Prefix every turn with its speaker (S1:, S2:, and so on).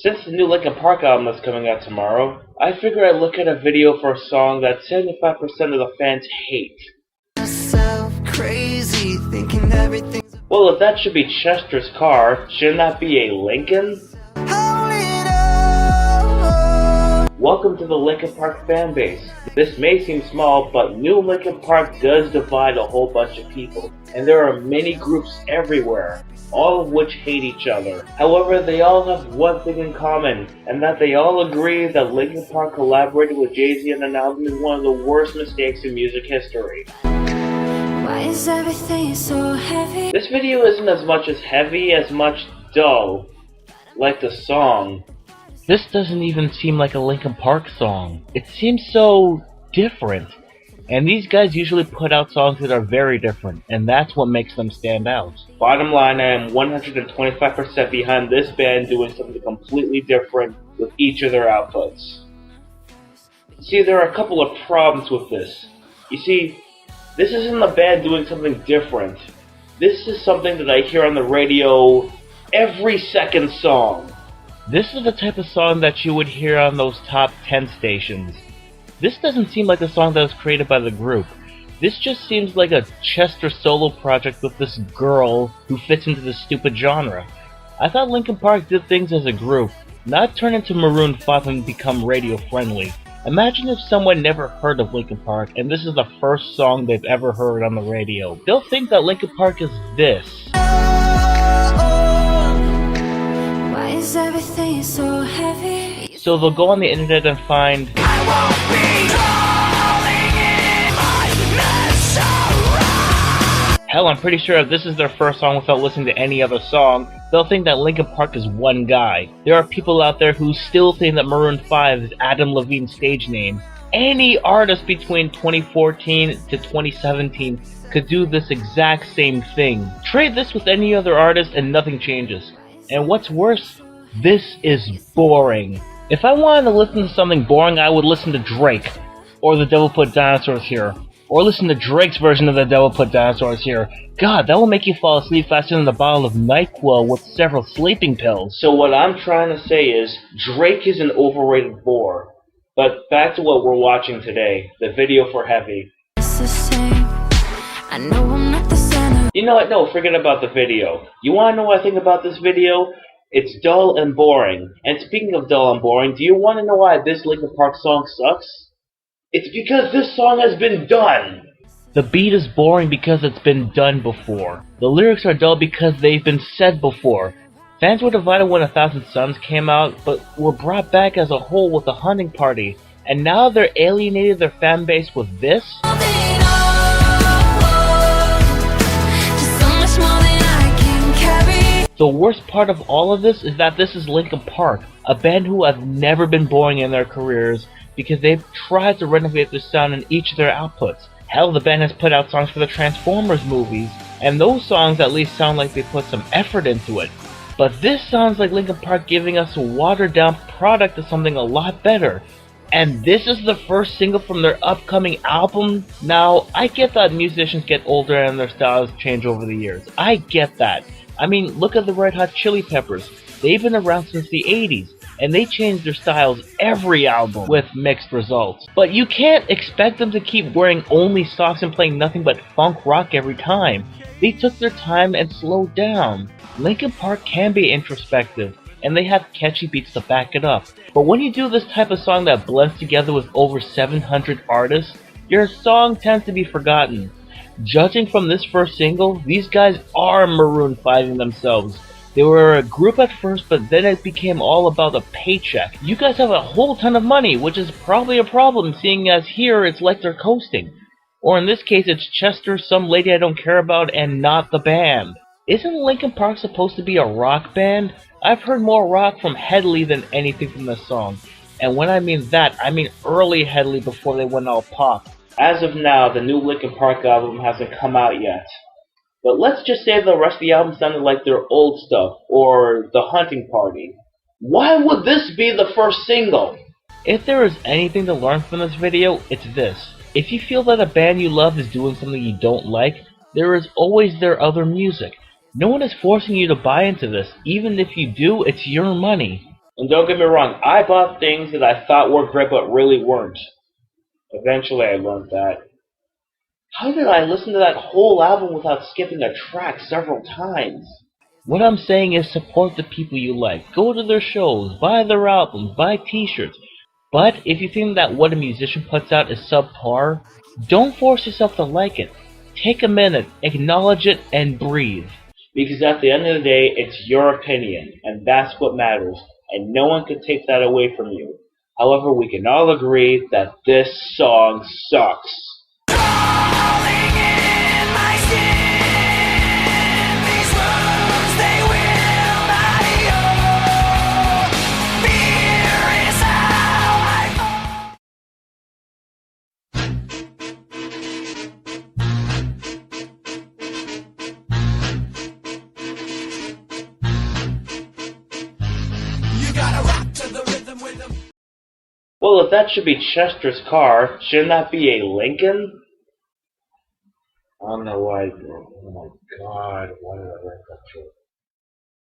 S1: Since the new Linkin Park album is coming out tomorrow, I figured I'd look at a video for a song that 75% of the fans hate.
S2: Crazy, thinking everything's
S1: Well, if that should be Chester's car, shouldn't that be a Lincoln? Welcome to the Linkin Park fanbase. This may seem small, but new Linkin Park does divide a whole bunch of people, and there are many groups everywhere, all of which hate each other. However, they all have one thing in common, and that they all agree that Linkin Park collaborating with Jay-Z on an album is one of the worst mistakes in music history.
S2: Why is everything so heavy?
S1: This video isn't as much as heavy as much dull, like the song. This doesn't even seem like a Linkin Park song. It seems so different. And these guys usually put out songs that are very different, and that's what makes them stand out. Bottom line, I am 125% behind this band doing something completely different with each of their outputs. See, there are a couple of problems with this. You see, this isn't the band doing something different. This is something that I hear on the radio every second song. This is the type of song that you would hear on those top 10 stations. This doesn't seem like a song that was created by the group. This just seems like a Chester solo project with this girl who fits into this stupid genre. I thought Linkin Park did things as a group, not turn into Maroon 5 and become radio friendly. Imagine if someone never heard of Linkin Park and this is the first song they've ever heard on the radio. They'll think that Linkin Park is this.
S2: Why is everything so heavy?
S1: So they'll go on the internet and find
S2: I won't be calling in my mess.
S1: hell, I'm pretty sure if this is their first song without listening to any other song, they'll think that Linkin Park is one guy. There are people out there who still think that Maroon 5 is Adam Levine's stage name. Any artist between 2014 to 2017 could do this exact same thing. Trade this with any other artist and nothing changes. And what's worse, this is boring. If I wanted to listen to something boring, I would listen to Drake, or The Devil Put Dinosaurs Here, or listen to Drake's version of The Devil Put Dinosaurs Here. God, that will make you fall asleep faster than a bottle of NyQuil with several sleeping pills. So what I'm trying to say is, Drake is an overrated bore. But back to what we're watching today, the video for Heavy.
S2: It's the same. I know I'm not the center.
S1: You know what? No, forget about the video. You want to know what I think about this video? It's dull and boring. And speaking of dull and boring, do you want to know why this Linkin Park song sucks? It's because this song has been done. The beat is boring because it's been done before. The lyrics are dull because they've been said before. Fans were divided when 1,000 Suns came out, but were brought back as a whole with The Hunting Party. And now they're alienated their fan base with this? The worst part of all of this is that this is Linkin Park, a band who have never been boring in their careers because they've tried to renovate their sound in each of their outputs. Hell, the band has put out songs for the Transformers movies, and those songs at least sound like they put some effort into it. But this sounds like Linkin Park giving us a watered down product of something a lot better. And this is the first single from their upcoming album? Now, I get that musicians get older and their styles change over the years. I get that. I mean, look at the Red Hot Chili Peppers. They've been around since the 80s, and they change their styles every album with mixed results. But you can't expect them to keep wearing only socks and playing nothing but funk rock every time. They took their time and slowed down. Linkin Park can be introspective, and they have catchy beats to back it up. But when you do this type of song that blends together with over 700 artists, your song tends to be forgotten. Judging from this first single, these guys are Maroon 5ing themselves. They were a group at first, but then it became all about a paycheck. You guys have a whole ton of money, which is probably a problem, seeing as here it's like they're coasting. Or in this case, it's Chester, some lady I don't care about, and not the band. Isn't Linkin Park supposed to be a rock band? I've heard more rock from Headley than anything from this song. And when I mean that, I mean early Headley before they went all pop. As of now, the new Linkin Park album hasn't come out yet. But let's just say the rest of the album sounded like their old stuff, or The Hunting Party. Why would this be the first single? If there is anything to learn from this video, it's this. If you feel that a band you love is doing something you don't like, there is always their other music. No one is forcing you to buy into this. Even if you do, it's your money. And don't get me wrong, I bought things that I thought were great but really weren't. Eventually I learned that. How did I listen to that whole album without skipping a track several times? What I'm saying is support the people you like. Go to their shows, buy their albums, buy t-shirts. But if you think that what a musician puts out is subpar, don't force yourself to like it. Take a minute, acknowledge it, and breathe. Because at the end of the day, it's your opinion, and that's what matters, and no one can take that away from you. However, we can all agree that this song sucks. Well, if that should be Chester's car, shouldn't that be a Lincoln? I don't know why. Oh my god, why did I write that shit?